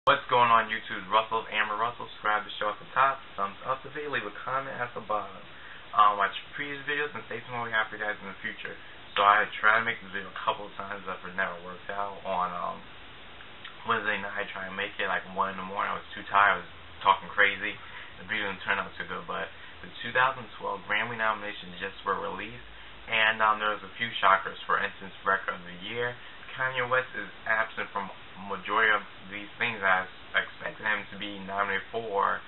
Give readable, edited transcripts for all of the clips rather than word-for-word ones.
What's going on YouTube? Russell's Amber Russell. Subscribe to the show at the top. Thumbs up the video. Leave a comment at the bottom. Watch previous videos and stay tuned what we have for you guys in the future. So I tried to make this video a couple of times, but it never worked out. On Wednesday night, I tried to make it like 1 in the morning. I was too tired. I was talking crazy. The video didn't turn out too good, but the 2012 Grammy nominations just were released, and there was a few shockers. For instance, Record of the Year. Kanye West is absent from majority of these things. I expected him to be nominated for,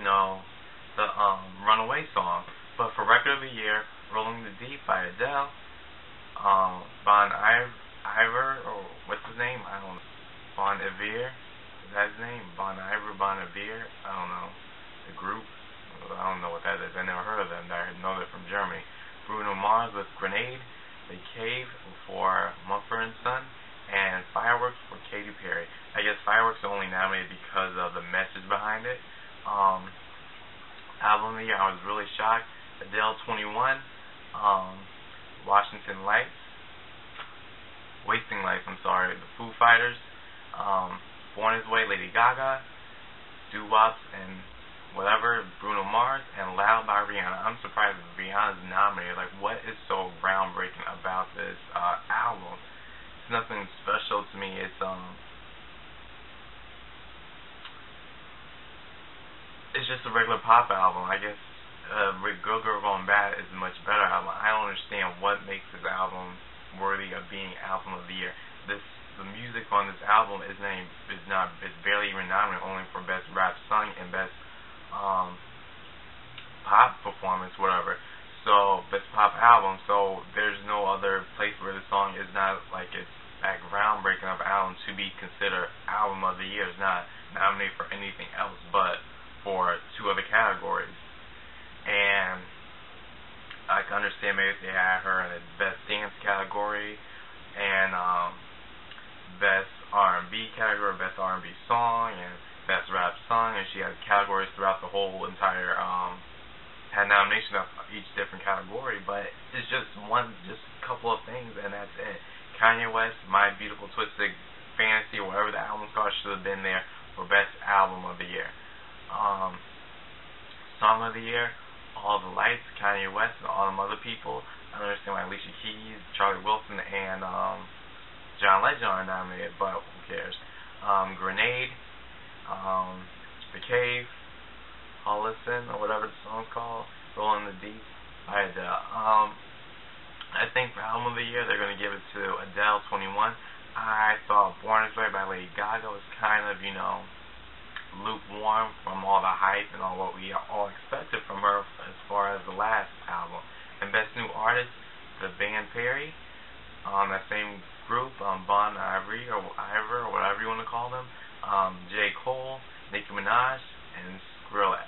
the Runaway song. But for Record of the Year, Rolling the Deep by Adele, Iver, or what's his name? I don't know. Bon Iver, is that his name? Bon Iver, Bon Iver? I don't know. The group? I don't know what that is. I never heard of them. I know they're from Germany. Bruno Mars with Grenade. The Cave for Mumford & Son, and Firework for Katy Perry. I guess Firework's only nominated because of the message behind it. Album of the Year, I was really shocked. Adele, 21. Washington Lights. Wasting Lights, I'm sorry. The Foo Fighters. Born This Way, Lady Gaga. Doo-Wops and whatever, Bruno Mars, and Loud by Rihanna. I'm surprised that Rihanna's nominated. Like, what is so groundbreaking about this album? It's nothing special to me. It's just a regular pop album. I guess Good Girl Gone Bad is a much better album. I don't understand what makes this album worthy of being album of the year. The music on this album is barely even nominated, only for best rap song and best pop performance, whatever. So best pop album. So there's no other place where the song is not like it's that groundbreaking of album to be considered album of the year. It's not nominated for anything else but for 2 other categories. And I can understand maybe if they had her in the best dance category and best R&B category, best R&B song, and best rap song, and she had categories throughout the whole entire had nominations of each different category, but it's just a couple of things, and that's it. Kanye West, My Beautiful Twisted Fantasy, or whatever the album's called, should have been there for best album of the year. Song of the year, All the Lights, Kanye West, and all them other people. I don't understand why Alicia Keys, Charlie Wilson, and John Legend are nominated, but who cares? Grenade, The Cave, Holocene, or whatever the song's called, Rolling the Deep by Adele. I think for album of the year, they're going to give it to Adele, 21. I thought Born This Way by Lady Gaga was kind of, lukewarm from all the hype and all what we all expected from her as far as the last album. And best new artist, the band Perry, that same group, Bon Iver, or whatever you want to call them, J. Cole, Nicki Minaj, and Skrillex.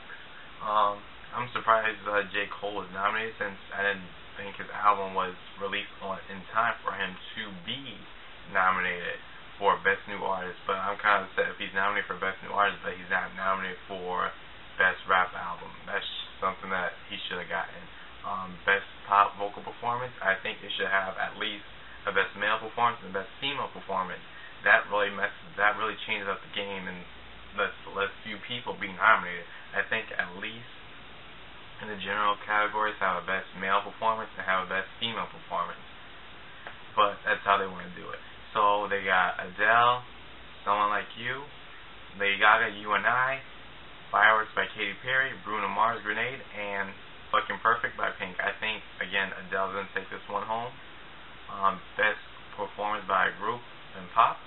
I'm surprised J. Cole was nominated, since I didn't think his album was released in time for him to be nominated for Best New Artist. But I'm kind of upset if he's nominated for Best New Artist, but he's not nominated for Best Rap Album. That's something that he should have gotten. Best Pop Vocal Performance, I think it should have at least a Best Male Performance and Best Female Performance. That really changes up the game and lets few people be nominated. I think at least in the general categories have a Best Male Performance and have a Best Female Performance. But that's how they want to do it. So they got Adele, Someone Like You, Lady Gaga, Yoü and I, Fireworks by Katy Perry, Bruno Mars, Grenade, and Fucking Perfect by Pink. I think, again, Adele's going to take this one home. Best performance by a group in pop.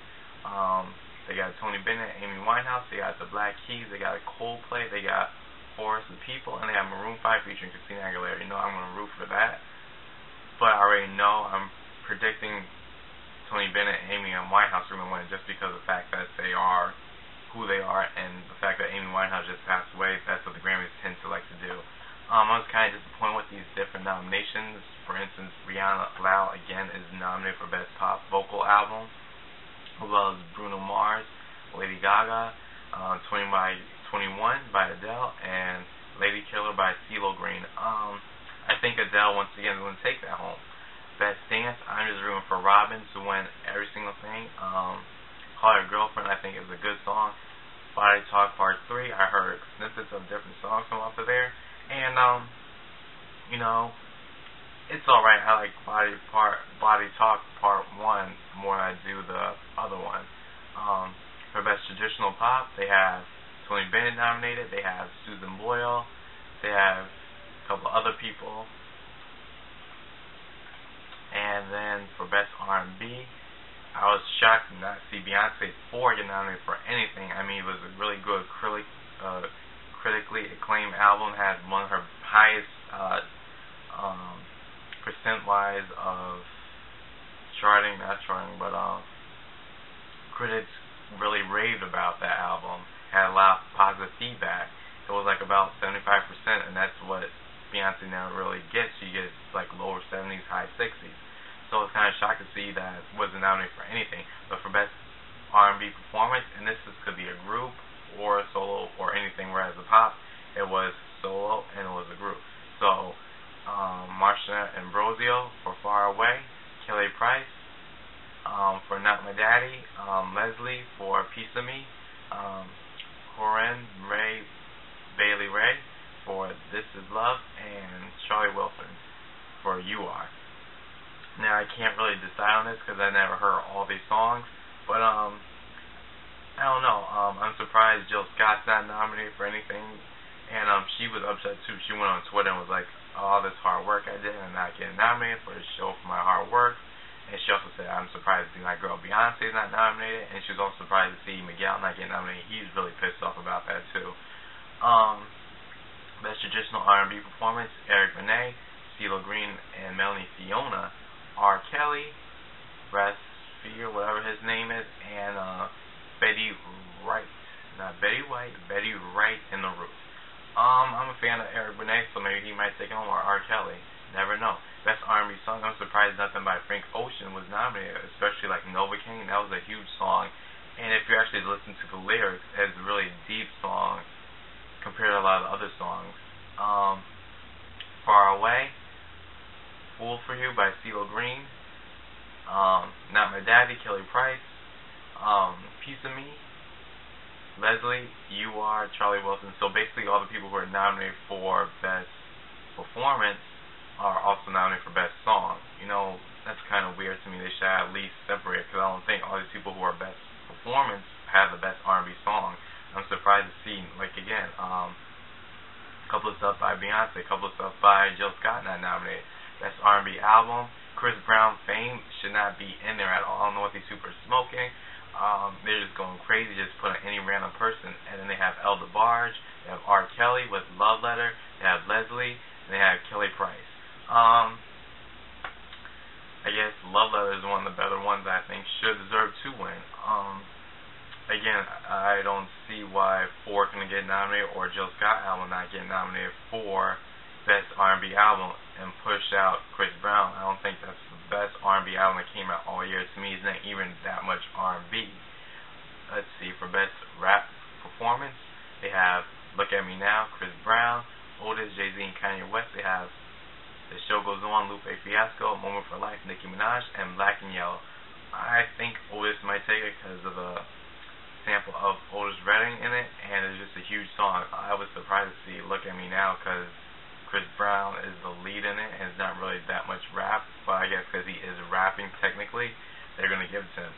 They got Tony Bennett, Amy Winehouse, they got the Black Keys, they got Coldplay, they got Forest of People, and they have Maroon 5 featuring Christina Aguilera. I'm going to root for that. But I already know I'm predicting Tony Bennett, Amy, and Winehouse are going to win just because of the fact that they are who they are, and the fact that Amy Winehouse just passed away. That's what the Grammys tend to like to do. I was kind of disappointed with these different nominations. For instance, Rihanna, Loud, again, is nominated for Best Pop Vocal Album, as well as Bruno Mars, Lady Gaga, 21 by Adele, and Lady Killer by CeeLo Green. I think Adele, once again, is going to take that home. Best Dance, I'm just rooting for Robin to win every single thing. Call Your Girlfriend, I think, is a good song. Body Talk Part 3, I heard snippets of different songs from off of there. And, you know, it's alright. I like Body Talk Part 1 more than I do the other one. For Best Traditional Pop, they have Tony Bennett nominated. They have Susan Boyle. They have a couple other people. And then for Best R&B, I was shocked to not see Beyonce get nominated for anything. I mean, it was a really good critically acclaimed album. Had one of her highest percent-wise of critics really raved about that album. Had a lot of positive feedback. It was like about 75%, and that's what Beyonce never really gets. She gets like lower 70s, high 60s. So I was kind of shocked to see that it wasn't nominated for anything. But for Best R&B Performance, and could be a group or a solo or anything, whereas the pop, it was solo and it was a group. So Marsha Ambrosio for Far Away, Kelly Price for Not My Daddy, Leslie for Piece of Me, Corinne Bailey Ray for This Is Love, and Charlie Wilson for You Are. Now, I can't really decide on this because I never heard all these songs, but I don't know. I'm surprised Jill Scott's not nominated for anything, and she was upset too. She went on Twitter and was like, all this hard work I did and not getting nominated for the show for my hard work. And she also said, I'm surprised to see my girl Beyonce is not nominated, and she was also surprised to see Miguel not getting nominated. He's really pissed off about that too. Best Traditional R&B Performance, Eric Benet, CeeLo Green, and Melanie Fiona. R. Kelly, Russ Spear, whatever his name is, and Betty Wright. Not Betty White, Betty Wright in the Roof. I'm a fan of Eric Benet, so maybe he might take it home, or R. Kelly. Never know. Best R&B Song, I'm surprised nothing by Frank Ocean was nominated, especially like Nova King. That was a huge song. And if you actually listen to the lyrics, it's a really deep song compared to a lot of the other songs. Far Away, Fool For You by CeeLo Green, Not My Daddy, Kelly Price, Piece of Me, Leslie, You Are, Charlie Wilson. So basically all the people who are nominated for Best Performance are also nominated for Best Song. You know, that's kind of weird to me. They should at least separate, because I don't think all these people who are Best Performance have the Best R&B Song. I'm surprised to see, like, again, a couple of stuff by Beyonce, a couple of stuff by Jill Scott not nominated. Best R&B Album, Chris Brown Fame should not be in there at all. I don't know what these people are smoking. They're just going crazy, just putting any random person. And then they have El DeBarge, they have R. Kelly with Love Letter, they have Leslie, and they have Kelly Price. I guess Love Letter is one of the better ones I think should deserve to win. Again, I don't see why Fork going to get nominated or Jill Scott album not getting nominated for Best R&B Album and push out Chris Brown. I don't think that's the best R&B album that came out all year. To me, it's not even that much R&B. Let's see, for Best Rap Performance, they have Look At Me Now, Chris Brown, Otis, Jay-Z, and Kanye West. They have The Show Goes On, Lupe Fiasco, Moment for Life, Nicki Minaj, and Black and Yellow. I think Otis might take it because of the sample of Otis Redding in it, and it's just a huge song. I was surprised to see Look At Me Now because Chris Brown is the lead in it, and it's not really that much rap, but I guess because he is rapping technically, they're going to give it to him.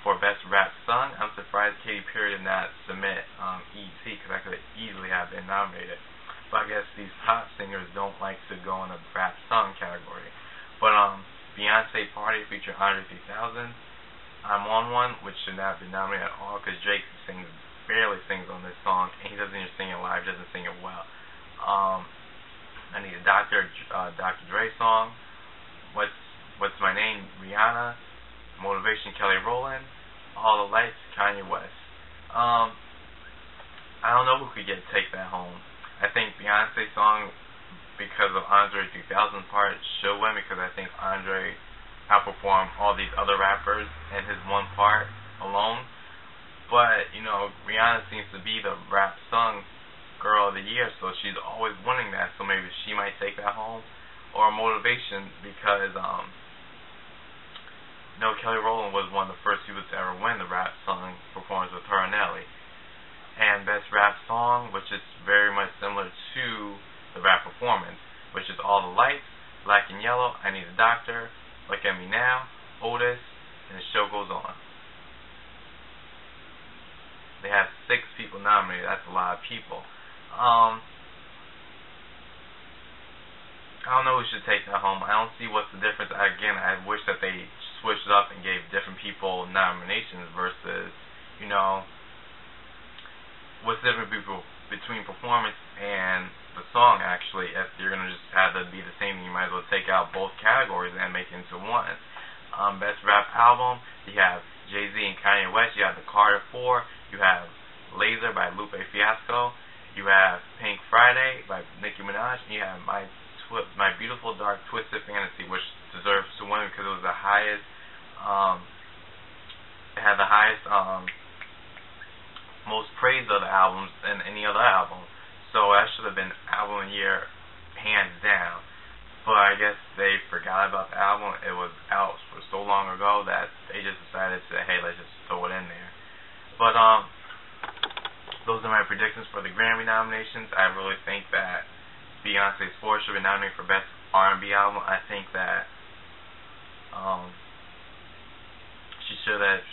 For Best Rap Song, I'm surprised Katy Perry did not submit E.T. because I could easily have been nominated. But I guess these pop singers don't like to go in a rap song category. But Beyonce Party featuring Andre 3000, I'm On One, which should not be nominated at all because Drake barely sings on this song, and he doesn't even sing it live, doesn't sing it well. I need a Dr. Dre song. What's My Name? Rihanna. Motivation, Kelly Rowland. All the Lights, Kanye West. I don't know who could take that home. I think Beyonce's song, because of Andre 3000 part, should win because I think Andre outperformed all these other rappers in his one part alone. But, you know, Rihanna seems to be the rap song girl of the year, so she's always winning that, so maybe she might take that home. Or Motivation, because Kelly Rowland was one of the first people to ever win the rap song performance with her and Nelly. And Best Rap Song, which is very much similar to the rap performance, which is All the Lights, Black and Yellow, I Need a Doctor, Look at Me Now, Otis, and The Show Goes On. They have 6 people nominated. That's a lot of people. I don't know who should take that home. I don't see what's the difference. Again, I wish that they switched it up and gave different people nominations versus, what's the difference between performance and the song, actually. If you're going to just have it be the same, you might as well take out both categories and make it into one. Best Rap Album, you have Jay-Z and Kanye West. You have The Carter 4. You have Laser by Lupe Fiasco. You have Pink Friday by Nicki Minaj. And you have My Beautiful Dark Twisted Fantasy, which deserves to win because it was the highest, it had the highest, most praise of the albums than any other album. So that should have been album of the year, hands down. But I guess they forgot about the album. It was out for so long ago that they just decided to say, hey, let's just throw it in there. But those are my predictions for the Grammy nominations. I really think that Beyonce's Four should be nominated for Best R&B Album. I think that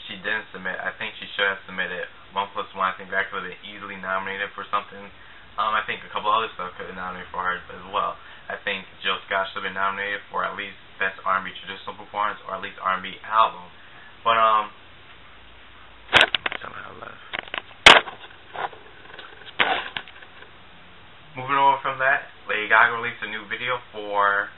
she didn't submit. I think she should have submitted 1+1. I think that could have been easily nominated for something. I think a couple other stuff could have been nominated for her as well. I think Jill Scott should have been nominated for at least Best R&B Traditional Performance or at least R&B Album. But somehow left. Moving over from that, Lady Gaga released a new video for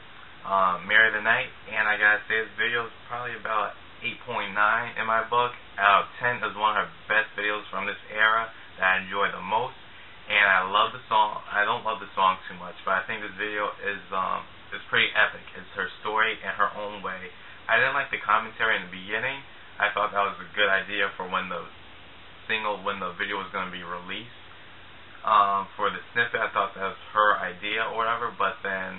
Marry the Night, and I gotta say this video is probably about 8.9 in my book. Out of 10 is one of her best videos from this era that I enjoy the most, and I love the song. I don't love the song too much, but I think this video is pretty epic. It's her story in her own way. I didn't like the commentary in the beginning. I thought that was a good idea for when the video was going to be released. For the snippet, I thought that was her idea or whatever, but then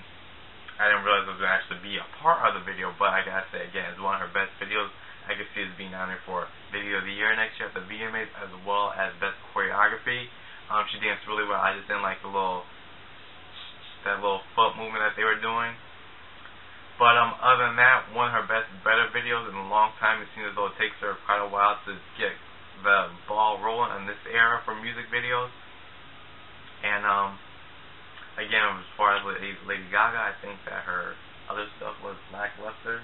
I didn't realize it was going to actually be a part of the video. But I gotta say again, it's one of her best videos. I could see it being nominated for Video of the Year next year at the VMAs, as well as Best Choreography. She danced really well. I just didn't like that little foot movement that they were doing. But other than that, one of her better videos in a long time. It seems as though it takes her quite a while to get the ball rolling in this era for music videos. And again, as far as Lady Gaga, I think that her other stuff was lackluster,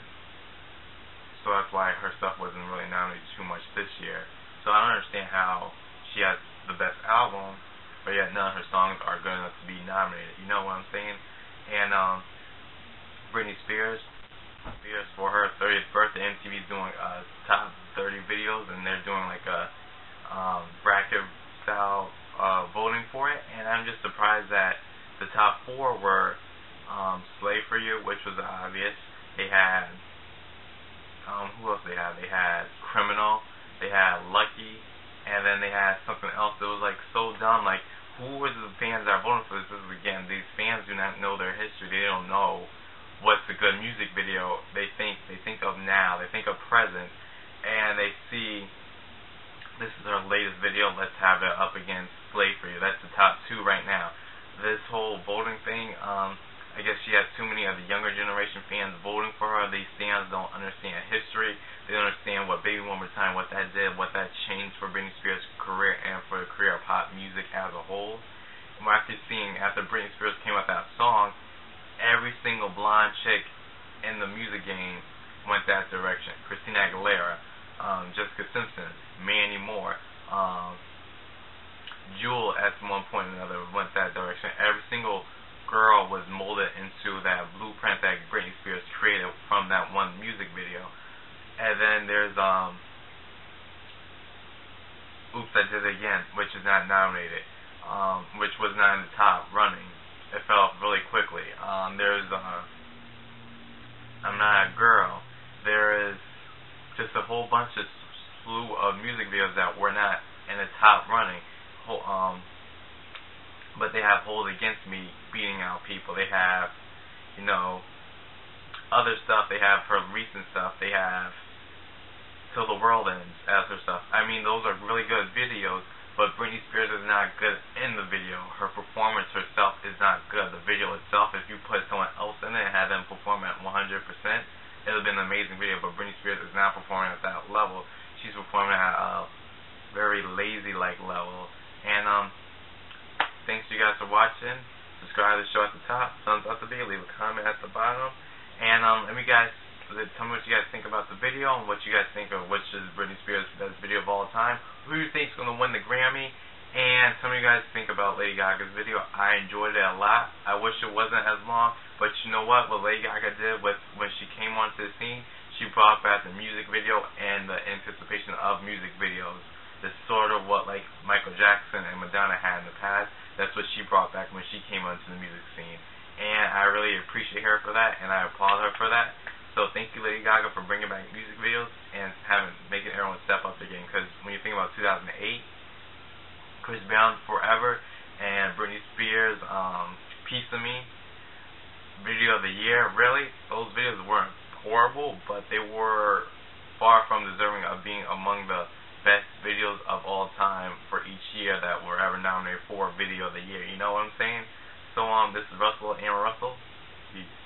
so that's why her stuff wasn't really nominated too much this year. So I don't understand how she has the best album, but yet none of her songs are good enough to be nominated. You know what I'm saying? And Britney Spears for her 30th birthday, MTV's doing top 30 videos, and they're doing like a bracket style voting for it, and I'm just surprised that the top 4 were Slave for You, which was obvious. They had who else they had? They had Criminal, they had Lucky, and then they had something else that was like so dumb. Like, who were the fans that are voting for this? Again, these fans do not know their history. They don't know what's a good music video. They think of now, they think of present, and they see this is our latest video, let's have it up against Slave for You. That's the top 2 right now. This whole voting thing, I guess she has too many of the younger generation fans voting for her. These fans don't understand history. They don't understand what Baby One More Time, what that did, what that changed for Britney Spears' career and for the career of pop music as a whole. And we're actually seeing, after Britney Spears came out with that song, every single blonde chick in the music game went that direction. Christina Aguilera, Jessica Simpson, Mandy Moore, Jewel at one point or another went that direction. Every single girl was molded into that blueprint that Britney Spears created from that one music video. And then there's Oops, I Did It Again, which is not nominated, which was not in the top running. It fell off really quickly. There's I'm Not a Girl. There is just a whole bunch of slew of music videos that were not in the top running. But they have Hold Against Me, beating out people. They have, other stuff. They have her recent stuff. They have Till the World Ends as her stuff. I mean, those are really good videos, but Britney Spears is not good in the video. Her performance herself is not good. The video itself, if you put someone else in it and had them perform at 100%, it would have been an amazing video, but Britney Spears is not performing at that level. She's performing at a very lazy-like level. And thanks you guys for watching. Subscribe to the show at the top, thumbs up the video, leave a comment at the bottom. And let me guys tell me what you guys think about the video and what you guys think of which is Britney Spears' best video of all time. Who do you think is going to win the Grammy? And tell me what you guys think about Lady Gaga's video. I enjoyed it a lot. I wish it wasn't as long, but you know what? What Lady Gaga did when she came onto the scene, she brought back the music video and the anticipation of music videos. It's sort of what like Michael Jackson and Madonna had in the past. That's what she brought back when she came onto the music scene. And I really appreciate her for that, and I applaud her for that. So thank you, Lady Gaga, for bringing back music videos and making everyone step up their game. Because when you think about 2008, Chris Brown's Forever and Britney Spears' Piece of Me video of the year, really, those videos weren't horrible, but they were far from deserving of being among the best videos of all time for each year that were ever nominated for Video of the Year. You know what I'm saying? So this is Russell and Russell. Peace.